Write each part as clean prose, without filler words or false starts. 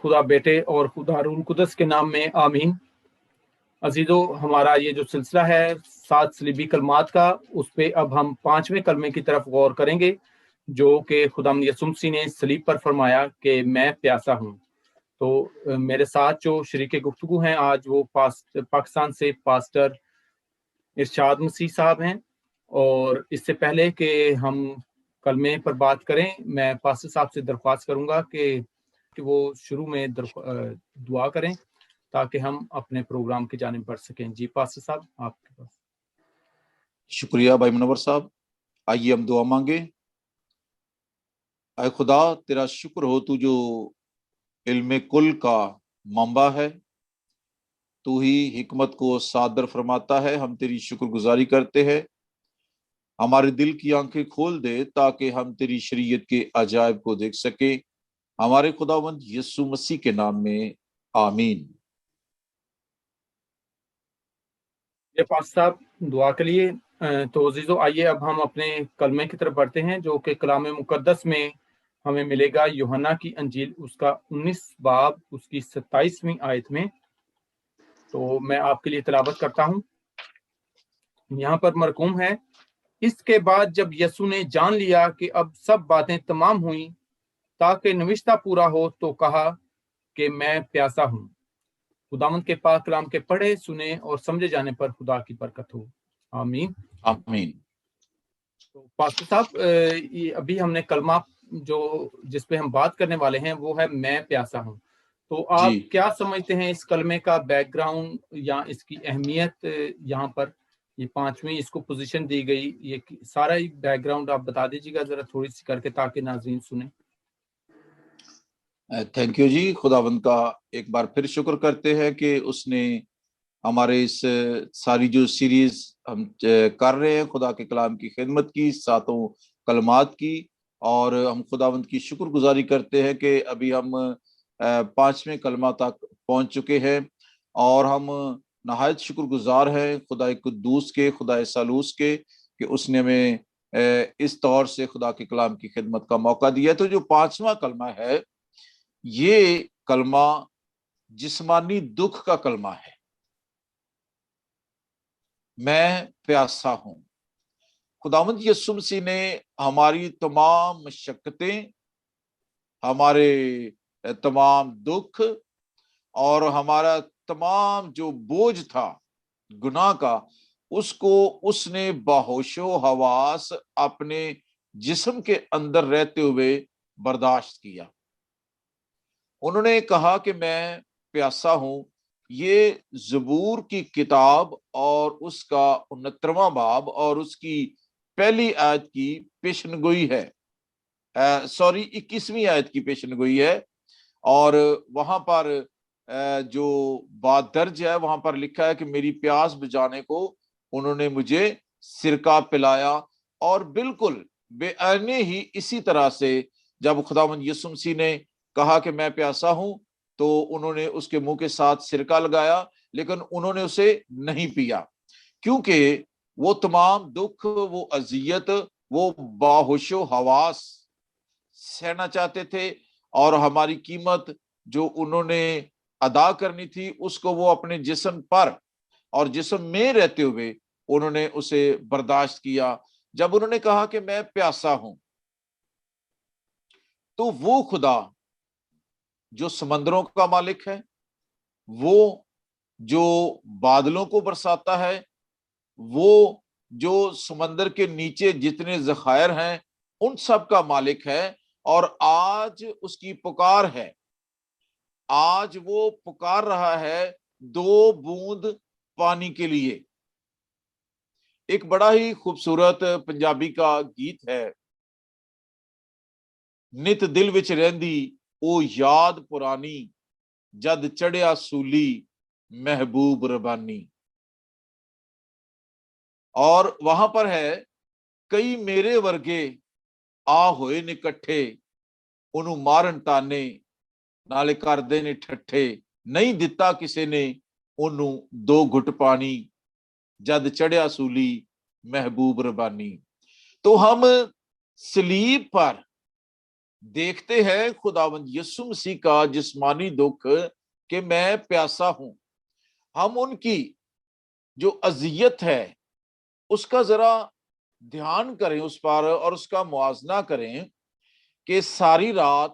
खुदा बेटे और खुदा रूह कुदस के नाम में आमीन। अजीजो, हमारा ये जो सिलसिला है 7 सलीबी कलमात का, उस पे अब हम 5वें कलमे की तरफ गौर करेंगे, जो कि खुदावंद यीशु मसीह ने सलीब पर फरमाया कि मैं प्यासा हूँ। तो मेरे साथ जो शरीके गुफ्तगू हैं आज, वो पाकिस्तान से पास्टर इरशाद मसीह साहब हैं। और इससे पहले कि हम कलमे पर बात करें, मैं पास्टर साहब से दरख्वास्त करूंगा कि वो शुरू में दुआ करें ताकि हम अपने प्रोग्राम की जानिब बढ़ सकें। जी पास्टर साहब, आपके पास। शुक्रिया भाई मुनव्वर साहब। आइए हम दुआ मांगे। ऐ खुदा, तेरा शुक्र हो, तू जो इल्म कुल का मंबा है, तू ही हिकमत को सादर फरमाता है। हम तेरी शुक्रगुजारी करते हैं। हमारे दिल की आंखें खोल दे ताकि हम तेरी शरीयत के अजायब को देख सके। हमारे खुदावंद यीशु मसीह के नाम में आमीन। ये पास्टर साहब दुआ के लिए। तो अजीजो, आइए अब हम अपने कलमे की तरफ बढ़ते हैं, जो कि कलाम मुकद्दस में हमें मिलेगा यूहन्ना की अंजील, उसका 19 बाब, उसकी 27वीं आयत में। तो मैं आपके लिए तिलावत करता हूँ। यहाँ पर मरकूम है, इसके बाद जब यीशु ने जान लिया कि अब सब बातें तमाम हुई ताकि नविश्ता पूरा हो, तो कहा कि मैं प्यासा हूँ। खुदावंद के पाक कलाम के पढ़े, सुने और समझे जाने पर खुदा की बरकत हो। आमीन आमीन। तो पास्टर साहब, ये अभी हमने कलमा जो जिस पे हम बात करने वाले हैं वो है मैं प्यासा हूँ। तो आप क्या समझते हैं इस कलमे का बैकग्राउंड या इसकी अहमियत? यहाँ पर ये 5वीं इसको पोजीशन दी गई, ये सारा एक बैकग्राउंड आप बता दीजिएगा जरा थोड़ी सी करके, ताकि नाज़रीन सुने। थैंक यू जी। खुदावंद का एक बार फिर शुक्र करते हैं कि उसने हमारे इस सारी जो सीरीज हम कर रहे हैं खुदा के कलाम की खिदमत की, 7 कलमात की, और हम खुदावंद की शुक्रगुजारी करते हैं कि अभी हम 5वें कलमा तक पहुंच चुके हैं। और हम नहायत शुक्रगुजार हैं खुदा कुद्दूस के, खुदा सालूस के, कि उसने हमें इस तौर से खुदा के कलाम की खिदमत का मौका दिया। तो जो 5वां कलमा है, ये कलमा जिस्मानी दुख का कलमा है। मैं प्यासा हूं। खुदावंद यीशु मसीह ने हमारी तमाम मशक्कतें, हमारे तमाम दुख और हमारा तमाम जो बोझ था गुनाह का, उसको उसने बाहोशो हवास अपने जिस्म के अंदर रहते हुए बर्दाश्त किया। उन्होंने कहा कि मैं प्यासा हूं। ये ज़बूर की किताब और उसका 69वां बाब और उसकी पहली आयत की पेशनगोई है। 21वीं आयत की पेशनगोई है। और वहां पर जो बात दर्ज है, वहां पर लिखा है कि मेरी प्यास बुझाने को उन्होंने मुझे सिरका पिलाया। और बिल्कुल बेअने ही इसी तरह से जब खुदावंद यीशु मसीह ने कहा कि मैं प्यासा हूं, तो उन्होंने उसके मुंह के साथ सिरका लगाया, लेकिन उन्होंने उसे नहीं पिया, क्योंकि वो तमाम दुख, वो अजियत, वो बाहोशो हवास सहना चाहते थे। और हमारी कीमत जो उन्होंने अदा करनी थी, उसको वो अपने जिस्म पर और जिस्म में रहते हुए उन्होंने उसे बर्दाश्त किया। जब उन्होंने कहा कि मैं प्यासा हूं, तो वो खुदा जो समंदरों का मालिक है, वो जो बादलों को बरसाता है, वो जो समंदर के नीचे जितने ज़खायर हैं उन सब का मालिक है। और आज उसकी पुकार है, आज वो पुकार रहा है 2 बूंद पानी के लिए। एक बड़ा ही खूबसूरत पंजाबी का गीत है, नित दिल विच रहिंदी ओ याद पुरानी, जद चढ़िया सूली महबूब रबानी। और वहां पर है, कई मेरे वर्गे आ होए ने इकट्ठे, ओनू मारन ताने नाले करदे ने ठट्ठे, नहीं दिता किसी ने ओनू 2 घुट पानी, जद चढ़िया सूली महबूब रबानी। तो हम सलीब पर دیکھتے ہیں خداوند یسوع مسیح کا جسمانی دکھ کہ میں پیاسا ہوں، ہم ان کی جو اذیت ہے اس کا ذرا دھیان کریں اس پر اور اس کا موازنہ کریں کہ ساری رات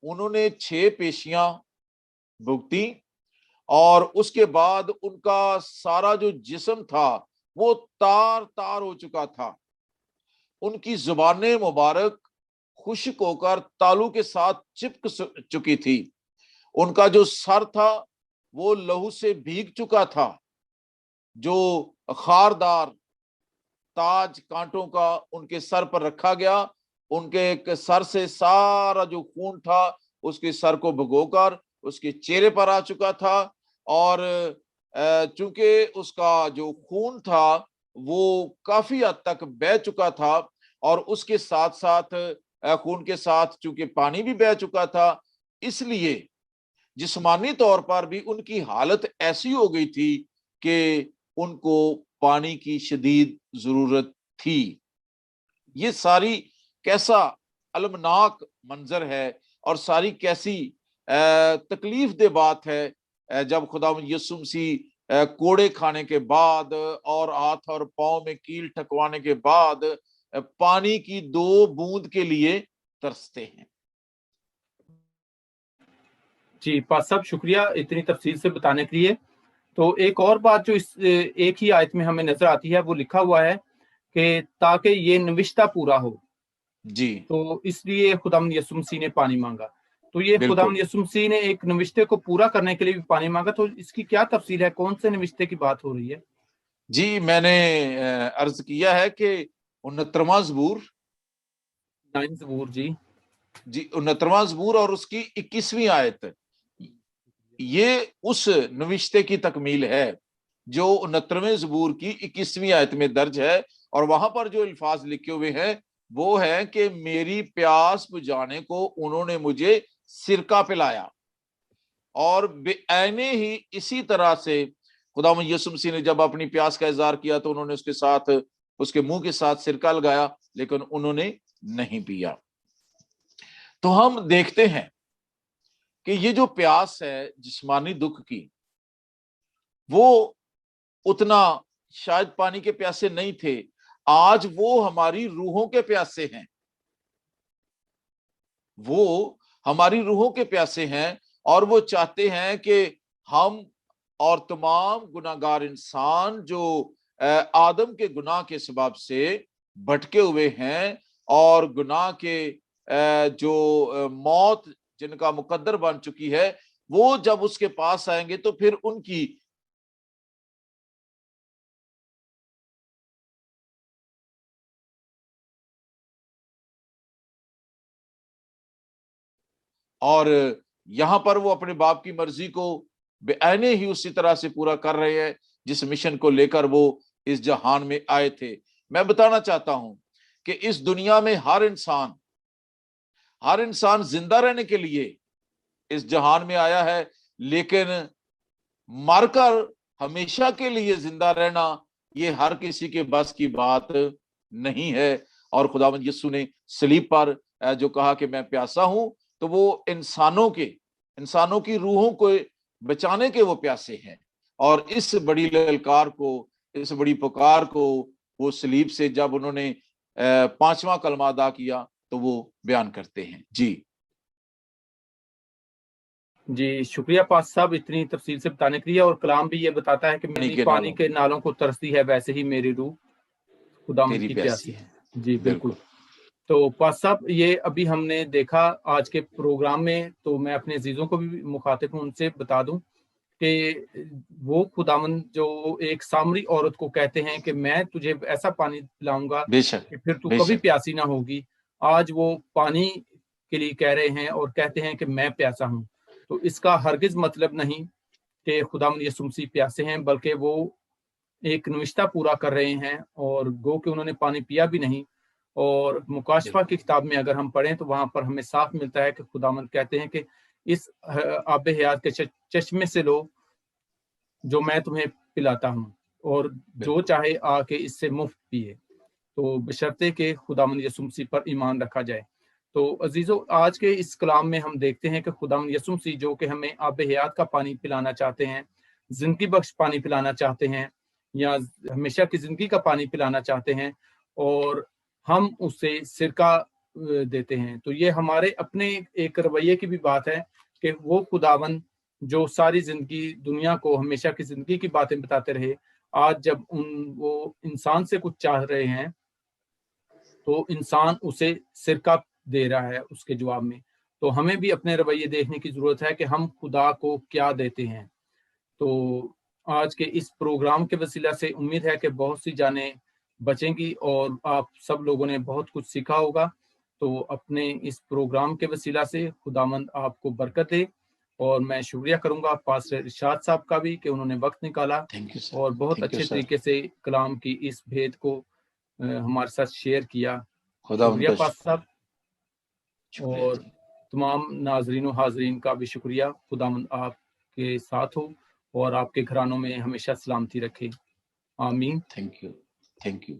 انہوں نے 6 پیشیاں بھگتی اور اس کے بعد ان کا سارا جو جسم تھا وہ تار تار ہو چکا تھا، ان کی زبانیں مبارک خشک ہو کر تالو کے ساتھ چپک چکی تھی، ان کا جو سر تھا وہ لہو سے بھیگ چکا تھا، جو خاردار تاج کانٹوں کا ان کے سر پر رکھا گیا، ان کے سر سے سارا جو خون تھا اس کے سر کو بھگو کر اس کے چہرے پر آ چکا تھا، اور چونکہ اس کا جو خون تھا وہ کافی حد تک بہہ چکا تھا، اور اس کے ساتھ ساتھ خون کے ساتھ چونکہ پانی بھی بہہ چکا تھا، اس لیے جسمانی طور پر بھی ان کی حالت ایسی ہو گئی تھی کہ ان کو پانی کی شدید ضرورت تھی۔ یہ ساری کیسا المناک منظر ہے اور ساری کیسی تکلیف دہ بات ہے جب خداوند یسوع مسیح کوڑے کھانے کے بعد اور ہاتھ اور پاؤں میں کیل ٹھکوانے کے بعد پانی کی 2 بوند کے لیے ترستے ہیں۔ جی پاس صاحب شکریہ اتنی تفصیل سے بتانے کے لیے۔ تو ایک اور بات جو اس ایک ہی آیت میں ہمیں نظر آتی ہے، وہ لکھا ہوا ہے کہ تاکہ یہ نوشتہ پورا ہو، جی تو اس لیے خداوند یسوع مسیح نے پانی مانگا۔ تو یہ بالکل، خداوند یسوع مسیح نے ایک نوشتے کو پورا کرنے کے لیے بھی پانی مانگا، تو اس کی کیا تفصیل ہے؟ کون سے نوشتے کی بات ہو رہی ہے؟ جی میں نے عرض کیا ہے کہ 69واں زبور، 9 زبور، جی 69واں زبور اور اس کی 21ویں آیت، یہ اس نوشتے کی تکمیل ہے جو 69ویں زبور کی 21ویں آیت میں درج ہے، اور وہاں پر جو الفاظ لکھے ہوئے ہیں وہ ہے کہ میری پیاس بجھانے کو انہوں نے مجھے سرکہ پلایا، اور بے عینے ہی اسی طرح سے خداوند یسوع مسیح نے جب اپنی پیاس کا اظہار کیا تو انہوں نے اس کے ساتھ اس کے منہ کے ساتھ سرکہ لگایا، لیکن انہوں نے نہیں پیا۔ تو ہم دیکھتے ہیں کہ یہ جو پیاس ہے جسمانی دکھ کی، وہ اتنا شاید پانی کے پیاسے نہیں تھے، آج وہ ہماری روحوں کے پیاسے ہیں، وہ ہماری روحوں کے پیاسے ہیں، اور وہ چاہتے ہیں کہ ہم اور تمام گناہگار انسان جو آدم کے گناہ کے سبب سے بھٹکے ہوئے ہیں اور گناہ کے جو موت جن کا مقدر بن چکی ہے، وہ جب اس کے پاس آئیں گے تو پھر ان کی اور یہاں پر وہ اپنے باپ کی مرضی کو بے عینے ہی اسی طرح سے پورا کر رہے ہیں جس مشن کو لے کر وہ اس جہان میں آئے تھے۔ میں بتانا چاہتا ہوں کہ اس دنیا میں ہر انسان زندہ رہنے کے لیے اس جہان میں آیا ہے، لیکن مر کر ہمیشہ کے لیے زندہ رہنا یہ ہر کسی کے بس کی بات نہیں ہے۔ اور خداوند یسوع نے صلیب پر جو کہا کہ میں پیاسا ہوں، تو وہ انسانوں کی روحوں کو بچانے کے وہ پیاسے ہیں، اور اس بڑی للکار کو، اس بڑی پکار کو وہ صلیب سے جب انہوں نے 5واں کلمہ ادا کیا تو وہ بیان کرتے ہیں۔ جی شکریہ پاس صاحب اتنی تفصیل سے بتانے کے لیے۔ اور کلام بھی یہ بتاتا ہے کہ میں پانی کے نالوں کو ترستی ہے، ویسے ہی میری روح خداوند کی پیاسی ہے۔ جی بالکل۔ تو پاس صاحب یہ ابھی ہم نے دیکھا آج کے پروگرام میں، تو میں اپنے عزیزوں کو بھی مخاطب ہوں، ان سے بتا دوں کہ وہ خداوند جو ایک سامری عورت کو کہتے ہیں کہ میں تجھے ایسا پانی پلاؤں گا کہ پھر تو کبھی پیاسی نہ ہوگی، آج وہ پانی کے لیے کہہ رہے ہیں اور کہتے ہیں کہ میں پیاسا ہوں۔ تو اس کا ہرگز مطلب نہیں کہ خداوند یسوع مسیح پیاسے ہیں، بلکہ وہ ایک نوشتہ پورا کر رہے ہیں، اور گو کہ انہوں نے پانی پیا بھی نہیں۔ اور مکاشفہ کی کتاب میں اگر ہم پڑھیں تو وہاں پر ہمیں صاف ملتا ہے کہ خداوند کہتے ہیں کہ اس آب حیات کے چشمے سے لو جو میں تمہیں پلاتا ہوں، اور جو چاہے آ کے اس سے مفت پیے، تو بشرطے کہ خداوند یسوع مسیح پر ایمان رکھا جائے۔ تو अजीजों, आज के इस कलाम में हम देखते हैं कि खुदावंद यीशु मसीह जो कि हमें आब हयात का पानी पिलाना चाहते हैं, जिंदगी बख्श पानी पिलाना चाहते हैं, या हमेशा की जिंदगी का पानी पिलाना चाहते हैं, और हम उसे सिरका देते हैं। तो ये हमारे अपने एक रवैये की भी बात है कि वो खुदावंद जो सारी जिंदगी दुनिया को हमेशा की जिंदगी की बातें बताते रहे, आज जब वो इंसान से कुछ चाह रहे हैं तो इंसान उसे सिरका दे रहा है उसके जवाब में। तो हमें भी अपने रवैये देखने की जरूरत है कि हम खुदा को क्या देते हैं। तो आज के इस प्रोग्राम के वसीला से उम्मीद है कि बहुत सी जानें बचेंगी और आप सब लोगों ने बहुत कुछ सीखा होगा। तो अपने इस प्रोग्राम के वसीला से खुदावंद आपको बरकत दे, और मैं शुक्रिया करूंगा पास्टर इरशाद साहब का भी कि उन्होंने वक्त निकाला और बहुत अच्छे तरीके से कलाम की इस भेद को हमारे साथ शेयर किया। शुक्रिया पास्टर साहब, और तमाम नाजरीन और हाजरीन का भी शुक्रिया। खुदावंद आपके साथ हो और आपके घरानों में हमेशा सलामती रखे। आमीन। Thank you.